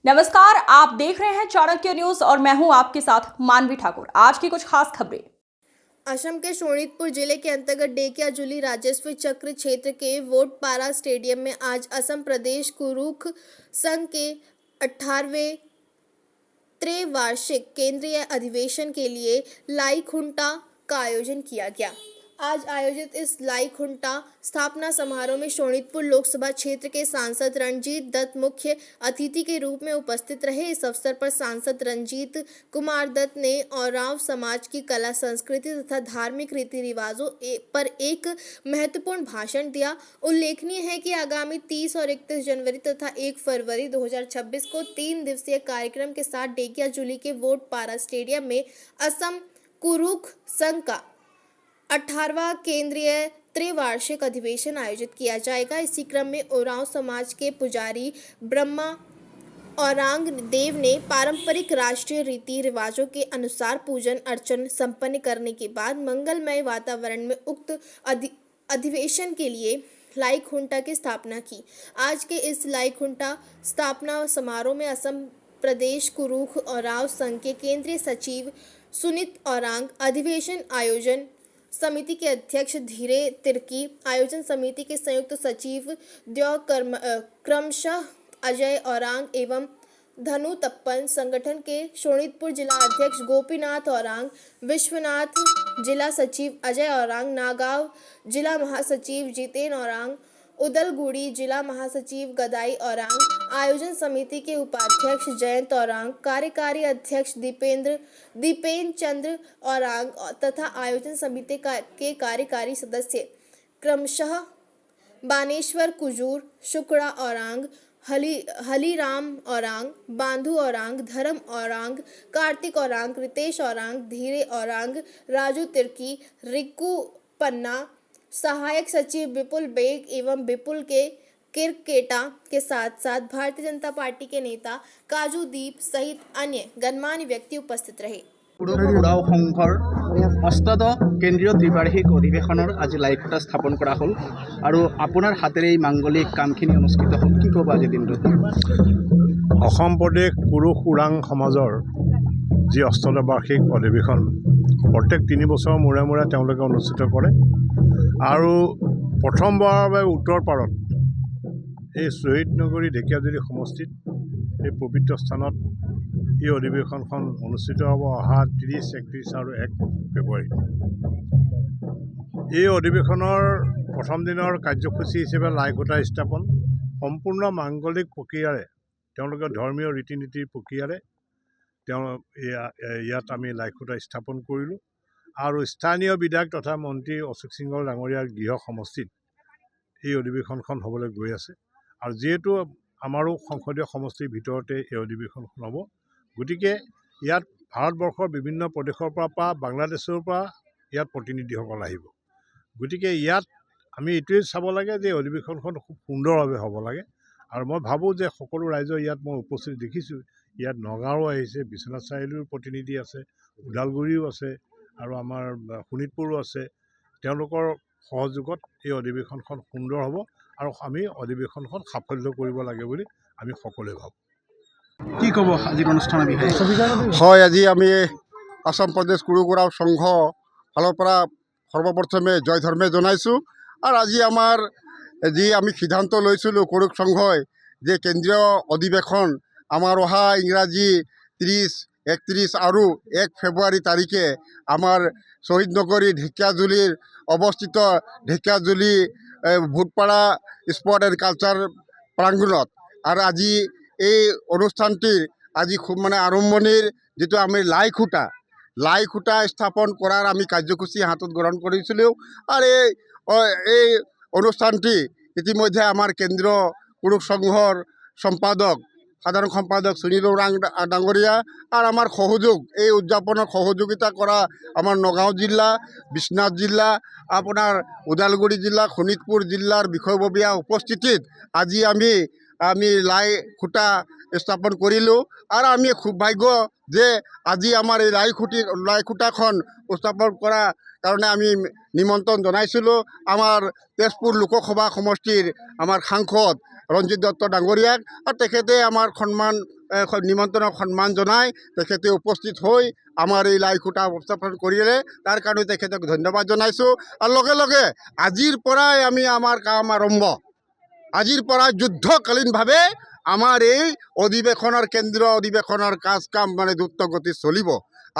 नमस्कार, आप देख रहे हैं चाणक्य न्यूज और मैं हूं आपके साथ मानवी ठाकुर। आज की कुछ खास खबरें। असम के शोणितपुर जिले के अंतर्गत डेकियाजुली राजस्व चक्र क्षेत्र के वोटपारा स्टेडियम में आज असम प्रदेश कुरुख संघ के 18वें त्रैवार्षिक केंद्रीय अधिवेशन के लिए लाई खुंटा का आयोजन किया गया। आज आयोजित इस लाई खुंटा स्थापना समारोह में शोणितपुर लोकसभा क्षेत्र के सांसद रणजीत दत्त मुख्य अतिथि के रूप में उपस्थित रहे। इस अवसर पर सांसद रंजीत कुमार दत्त ने ओरांव समाज की कला, संस्कृति तथा धार्मिक रीति रिवाजों पर एक महत्वपूर्ण भाषण दिया। उल्लेखनीय है कि आगामी 30 और 31 जनवरी तथा 1 फरवरी 2026 को 3 दिवसीय कार्यक्रम के साथ डेकियाजुली के वोटपारा स्टेडियम में असम कुरुख संघ का 18वां केंद्रीय त्रैवार्षिक अधिवेशन आयोजित किया जाएगा। इसी क्रम में ओरांव समाज के पुजारी ब्रह्मा औरांग देव ने पारंपरिक राष्ट्रीय रीति रिवाजों के अनुसार पूजन अर्चन संपन्न करने के बाद मंगलमय वातावरण में उक्त अधिवेशन के लिए लाई खुंटा की स्थापना की। आज के इस लाई खुंटा स्थापना समारोह में असम प्रदेश कुरुख ओरांव संघ के केंद्रीय सचिव सुनीत औरांग, अधिवेशन आयोजन समिति के अध्यक्ष धीरे तिर्की, आयोजन समिति के संयुक्त सचिव द्यो क्रमशः अजय औरांग एवं धनु तप्पन, संगठन के शोणितपुर जिला अध्यक्ष गोपीनाथ औरांग, विश्वनाथ जिला सचिव अजय औरांग, नागांव जिला महासचिव जितेन औरांग, उदलगुड़ी जिला महासचिव गदाई औरांग, आयोजन समिति के उपाध्यक्ष जयंत औरांग, कार्यकारी अध्यक्ष दीपेन चंद्र औरांग तथा आयोजन समिति के कार्यकारी सदस्य क्रमशः बानेश्वर कुजूर, शुक्ला औरांग, हलीराम औरांग, बांधु औरांग, धर्म औरांग, कार्तिक औरांग, रितेश औरांग, धीरे औरांग, राजू तिर्की, रिक्कू पन्ना, सहायक सचिव विपुल बेग एवं विपुल के किरकेटा के साथ साथ भारतीय जनता पार्टी के नेता काजू दीप सहित अन्य गणमान्य व्यक्ति उपस्थित रहे। ওৰাও সংঘৰ অষ্টদশ কেন্দ্ৰীয় ত্ৰিবাৰ্ষিক অধিৱেশনৰ আজি লাই খুঁটা স্থাপন কৰা হ'ল আৰু আপোনাৰ হাতেৰে এই মাংগলিক কামখিনি অনুষ্ঠিত হ'ল। কি ক'ব আজি দিনটোত? অসম প্ৰদেশ কুৰুখ ওৰাং সমাজৰ যি অষ্টদশ বাৰ্ষিক অধিৱেশন প্ৰত্যেক 3 বছৰৰ মূৰে মূৰে তেওঁলোকে অনুষ্ঠিত কৰে আৰু প্ৰথমবাৰৰ বাবে উত্তৰ পাৰত এই শ্বহীদ নগৰী ঢেকীয়াজুলি সমষ্টিত এই পবিত্ৰ স্থানত এই অধিৱেশনখন অনুষ্ঠিত হ'ব অহা 30, 31 আৰু 1 ফেব্ৰুৱাৰী। এই অধিৱেশনৰ প্ৰথম দিনৰ কাৰ্যসূচী হিচাপে লাই খুঁটা স্থাপন সম্পূৰ্ণ মাংগলিক প্ৰক্ৰিয়াৰে তেওঁলোকে ধৰ্মীয় ৰীতি নীতিৰ প্ৰক্ৰিয়াৰে ইয়াত আমি লাই খুঁটা স্থাপন কৰিলোঁ আৰু স্থানীয় বিধায়ক তথা মন্ত্ৰী অশোক সিংহল ডাঙৰীয়াৰ গৃহ সমষ্টিত এই অধিৱেশনখন হ'বলৈ গৈ আছে আৰু যিহেতু আমাৰো সংসদীয় সমষ্টিৰ ভিতৰতে এই অধিৱেশনখন হ'ব, গতিকে ইয়াত ভাৰতবৰ্ষৰ বিভিন্ন প্ৰদেশৰ পৰা বাংলাদেশৰ পৰা ইয়াত প্ৰতিনিধিসকল আহিব। গতিকে ইয়াত আমি এইটোৱে চাব লাগে যে অধিৱেশনখন খুব সুন্দৰভাৱে হ'ব লাগে আৰু মই ভাবোঁ যে সকলো ৰাইজৰ ইয়াত মই উপস্থিত দেখিছোঁ। ইয়াত নগাঁৱৰো আহিছে, বিশ্বনাথ চাৰিআলিৰ প্ৰতিনিধি আছে, ওদালগুৰিও আছে আৰু আমাৰ শোণিতপুৰো আছে। তেওঁলোকৰ সহযোগত এই অধিৱেশনখন সুন্দৰ হ'ব আৰু আমি অধিৱেশনখন সাফল্য কৰিব লাগে বুলি আমি সকলোৱে ভাবোঁ। কি ক'ব আজিৰ অনুষ্ঠানৰ বিষয়ে? হয়, আজি আমি আসাম প্ৰদেশ কুৰুখ ওৰাও সংঘ ফালৰ পৰা সৰ্বপ্ৰথমে জয় ধৰ্মে জনাইছোঁ আৰু আজি আমাৰ যি আমি সিদ্ধান্ত লৈছিলোঁ কুৰুখ সংঘই যে কেন্দ্ৰীয় অধিৱেশন আমাৰ অহা ইংৰাজী 30, 31 আৰু 1 ফেব্ৰুৱাৰী তাৰিখে আমাৰ শ্বহীদ নগৰী ঢেকীয়াজুলিৰ অৱস্থিত ঢেকীয়াজুলি ভোটপাৰা স্পৰ্ট এণ্ড কালচাৰ প্ৰাংগণত আৰু আজি এই অনুষ্ঠানটিৰ আজি খুব আৰম্ভণিৰ যিটো আমি লাই খুঁটা স্থাপন কৰাৰ আমি কাৰ্যসূচী হাতত গ্ৰহণ কৰিছিলোঁ আৰু এই অনুষ্ঠানটি ইতিমধ্যে আমাৰ কেন্দ্ৰীয় কুৰুখ সংঘৰ সাধাৰণ সম্পাদক সুনীল ওৰাং ডাঙৰীয়া আৰু আমাৰ সহযোগ এই উদযাপনৰ সহযোগিতা কৰা আমাৰ নগাঁও জিলা, বিশ্বনাথ জিলা, আপোনাৰ ওদালগুৰি জিলা, শোণিতপুৰ জিলাৰ বিষয়ববীয়া উপস্থিতিত আজি আমি লাই খুঁটা স্থাপন কৰিলোঁ আৰু আমি খুব ভাগ্য যে আজি আমাৰ এই লাই খুঁটাখন স্থাপন কৰা কাৰণে আমি নিমন্ত্ৰণ জনাইছিলোঁ আমাৰ তেজপুৰ লোকসভা সমষ্টিৰ আমাৰ সাংসদ ৰঞ্জিত দত্ত ডাঙৰীয়াক আৰু তেখেতে আমাৰ সন্মান নিমন্ত্ৰণক সন্মান জনাই তেখেতে উপস্থিত হৈ আমাৰ এই লাই খুঁটা উপস্থাপন কৰিলে তাৰ কাৰণে তেখেতক ধন্যবাদ জনাইছোঁ। আৰু লগে লগে আজিৰ পৰাই আমি আমাৰ কাম আৰম্ভ, আজিৰ পৰা যুদ্ধকালীনভাৱে আমাৰ এই অধিৱেশনৰ কেন্দ্ৰীয় অধিৱেশনৰ কাম মানে দ্ৰুত গতিত চলিব।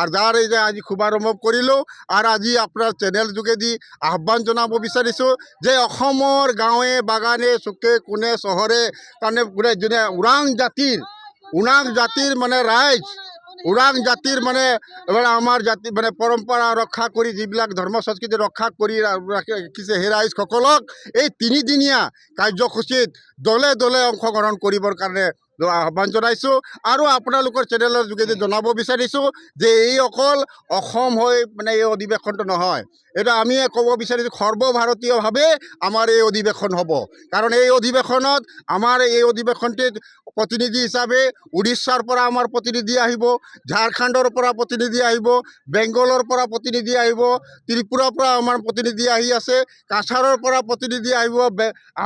আৰ যাৰ এই যে আজি শুভাৰম্ভ কৰিলোঁ আৰু আজি আপোনাৰ চেনেল যোগেদি আহ্বান জনাব বিচাৰিছোঁ যে অসমৰ গাঁৱে বাগানে চুকে কোণে চহৰে কাৰণে যোনে ওৰাং জাতিৰ মানে ৰাইজ, ওৰাং জাতিৰ মানে আমাৰ জাতি মানে পৰম্পৰা ৰক্ষা কৰি যিবিলাক ধৰ্ম সংস্কৃতি ৰক্ষা কৰি ৰাখিছে সেই ৰাইজসকলক এই 3 দিনীয়া কাৰ্যসূচীত দলে দলে অংশগ্ৰহণ কৰিবৰ কাৰণে আহ্বান জনাইছোঁ। আৰু আপোনালোকৰ চেনেলৰ যোগেদি জনাব বিচাৰিছোঁ যে এই অকল অসম হৈ মানে এই অধিৱেশনটো নহয়, এটা আমি ক'ব বিচাৰিছোঁ সৰ্বভাৰতীয়ভাৱে আমাৰ এই অধিৱেশন হ'ব। কাৰণ এই অধিৱেশনত আমাৰ এই অধিৱেশনটিত প্ৰতিনিধি হিচাপে উৰিষ্যাৰ পৰা আমাৰ প্ৰতিনিধি আহিব, ঝাৰখণ্ডৰ পৰা প্ৰতিনিধি আহিব, বেংগলৰ পৰা প্ৰতিনিধি আহিব, ত্ৰিপুৰাৰ পৰা আমাৰ প্ৰতিনিধি আহি আছে, কাছাৰৰ পৰা প্ৰতিনিধি আহিব।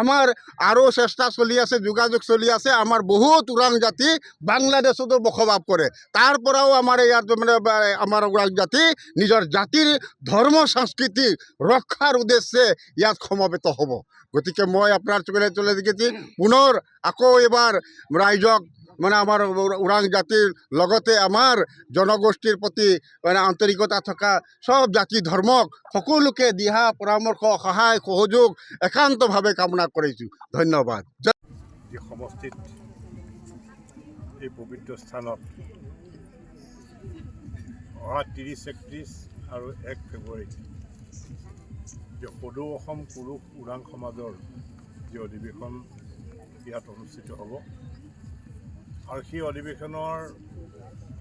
আমাৰ আৰু চেষ্টা চলি আছে, যোগাযোগ চলি আছে। আমাৰ বহুত ওৰাং জাতি বাংলাদেশতো বসবাস কৰে, তাৰ পৰাও আমাৰ ইয়াত মানে আমাৰ ওৰাং জাতি নিজৰ জাতিৰ ধৰ্ম সংস্কৃতি ৰক্ষাৰ উদ্দেশ্যে ইয়াত সমবেত হ'ব। গতিকে মই আপোনাৰ চলে দেখি পুনৰ আকৌ এবাৰ ৰাইজক মানে আমাৰ ওৰাং জাতিৰ লগতে আমাৰ জনগোষ্ঠীৰ প্ৰতি মানে আন্তৰিকতা থকা সব জাতি ধৰ্মক সকলোকে দিহা পৰামৰ্শ সহায় সহযোগ একান্তভাৱে কামনা কৰিছোঁ। ধন্যবাদ। যি সমষ্টিত এই পবিত্ৰ স্থানত অহা 30, 31 আৰু 1 ফেব্ৰুৱাৰী যে সদৌ অসম পুৰুষ ওৰাং সমাজৰ যি অধিৱেশন ইয়াত অনুষ্ঠিত হ'ব। আৰু সেই অধিৱেশনৰ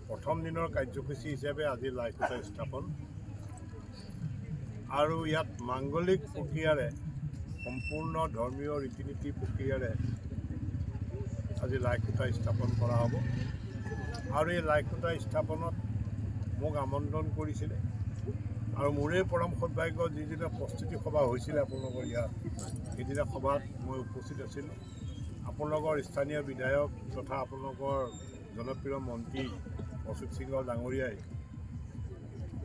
প্ৰথম দিনৰ কাৰ্যসূচী হিচাপে আজি লাই খুঁটা স্থাপন আৰু ইয়াত মাংগলিক প্ৰক্ৰিয়াৰে সম্পূৰ্ণ ধৰ্মীয় ৰীতি নীতি প্ৰক্ৰিয়াৰে আজি লাই খুঁটা স্থাপন কৰা হ'ব। আৰু এই লাই খুঁটা স্থাপনত মোক আমন্ত্ৰণ কৰিছিলে আৰু মোৰে পৰম সৌভাগ্য যিদিনা প্ৰস্তুতি সভা হৈছিলে আপোনালোকৰ ইয়াত, সেইদিনা সভাত মই উপস্থিত আছিলোঁ। আপোনালোকৰ স্থানীয় বিধায়ক তথা আপোনালোকৰ জনপ্ৰিয় মন্ত্ৰী অশোক সিংহ ডাঙৰীয়াই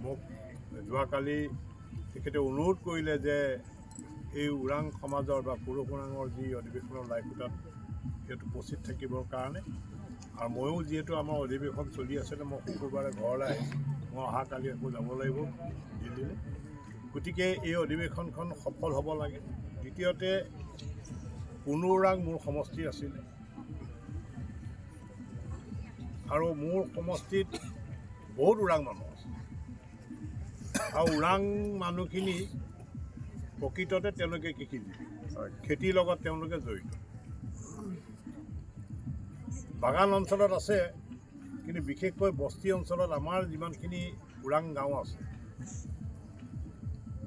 মোক যোৱাকালি তেখেতে অনুৰোধ কৰিলে যে এই ওৰাং সমাজৰ বা পুৰুষ ওৰাঙৰ যি অধিৱেশনৰ লাই খুঁটাত সিহঁত উপস্থিত থাকিবৰ কাৰণে। আৰু ময়ো যিহেতু আমাৰ অধিৱেশন চলি আছিলে, মই শুক্ৰবাৰে ঘৰলৈ আহিছোঁ, মই অহাকালি আকৌ যাব লাগিব দিল্লীলৈ। গতিকে এই অধিৱেশনখন সফল হ'ব লাগে। দ্বিতীয়তে পুনৰ ওৰাং মোৰ সমষ্টি আছিলে আৰু মোৰ সমষ্টিত বহুত ওৰাং মানুহ আছে আৰু ওৰাং মানুহখিনি প্ৰকৃততে তেওঁলোকে কৃষিজীৱী, খেতিৰ লগত তেওঁলোকে জড়িত। বাগান অঞ্চলত আছে, কিন্তু বিশেষকৈ বস্তি অঞ্চলত আমাৰ যিমানখিনি ওৰাং গাঁও আছে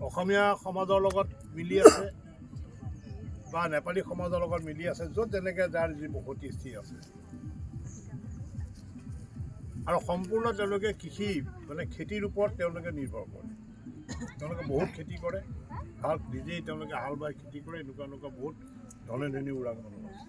অসমীয়া সমাজৰ লগত মিলি আছে বা নেপালী সমাজৰ লগত মিলি আছে, য'ত যেনেকৈ যাৰ যি বসতি স্থিৰ আছে। আৰু সম্পূৰ্ণ তেওঁলোকে কৃষি মানে খেতিৰ ওপৰত তেওঁলোকে নিৰ্ভৰ কৰে। তেওঁলোকে বহুত খেতি কৰে, ভাল নিজেই তেওঁলোকে হাল বাই খেতি কৰে। এনেকুৱা বহুত ধনী ওৰাং মানুহ আছে।